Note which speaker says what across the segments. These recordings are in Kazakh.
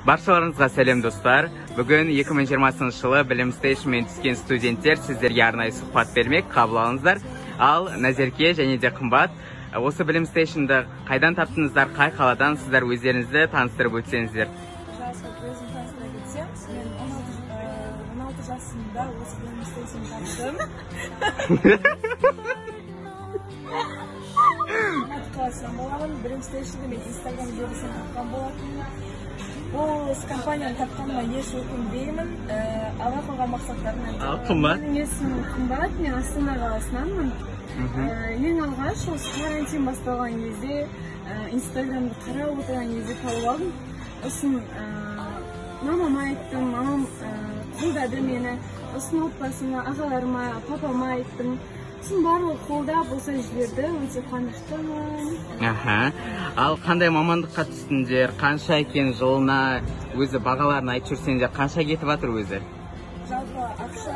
Speaker 1: Баршаларыңызға сәлем достар. Бүгін 2020 жылы білім стейшнмен түскен студенттер сіздерге арнайы сұхбат бермек, қабыл алыңыздар. Ал Назерке және де Қымбат, осы білім стейшнді қайдан таптыңыздар, қай қаладан, сіздер өздеріңізді таныстырып өтсеңіздер.
Speaker 2: Өзім таныстырып өтсем, мен 16 жасымда осы білім стейшнді таптым. Алматы қаласынан боламын, білім стейшнді мен Инстаграм желісінен тапқан болатынмын. Бұл компанияны тапқаныма еш өкінбеймін, ала қойған мақсаттарынан.
Speaker 1: Қымбат?
Speaker 2: Менің есімім Қымбат, мен Астана қаласынанмын. Ең алғаш осы карантин басталған кезде, Инстаграмды қарап отырған кезде тауып алдым. Осын мамама айттым, мамам қолдады мені. Осын отбасыма, ағаларыма, папама айттым. Осын барлығы қолдап болса жіберді, өте қуаныштымын.
Speaker 1: Ал қандай мамандыққа түстіңдер, қанша екен жылына, өзі бағаларын айтып жүрсеңдер, қанша кетіп жатыр өзі?
Speaker 2: Жалпы ақша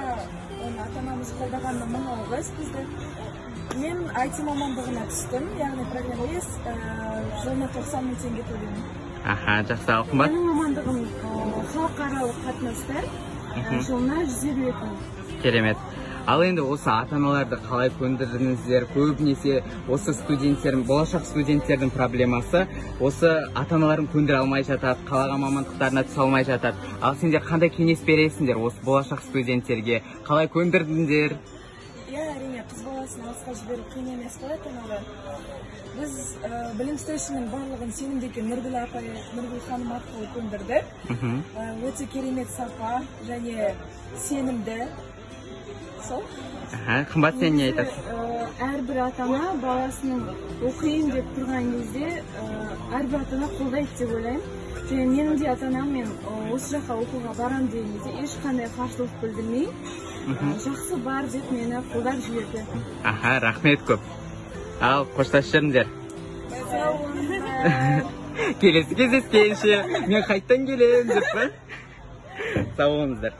Speaker 2: ата-анамыз қолдағанда 1000 алғыз бізді. Мен IT мамандығына түстім, яғни программист, жылына 90 000 теңге төлеймін.
Speaker 1: Жақсы, ал Қымбат?
Speaker 2: Менің мамандығым халықаралық қатынастар, жылына 150 000.
Speaker 1: Керемет. Ал енді осы ата-аналарды қалай көндірдіңіздер? Көбінесе осы болашақ студенттердің проблемасы осы ата-аналарын көндіре алмай жатады, қалаған мамандықтарына түсе алмай жатады. Ал сендер қандай кеңес бересіңдер осы болашақ студенттерге? Қалай көндірдіңдер?
Speaker 2: Әрине, қыз баласын алысқа жіберу қиын емес қой ата-аналар. Біз білім стейшннің барлығын сенімдеке Нұргүл апай, Нұргүл ханым арқылы көндірдік. Өте керемет сапа және сенімді.
Speaker 1: Қымбат, сен не айтасың?
Speaker 2: Әрбір ата-ана баласының оқиын деп тұрған кезде, әрбір ата-ана қолдайды деп ойлаймын. Және менің де ата-анам мен осы жаққа оқуға барам деген кезде ешқандай қарсылық білдірмей, жақсы бар деп мені қолдап жіберді.
Speaker 1: Рахмет көп. Ал қоштасып жүріңдер.
Speaker 2: Сау болыңыздар.
Speaker 1: Келесі кездескенше мен қайттан келемін деп қой. Сау болыңыздар.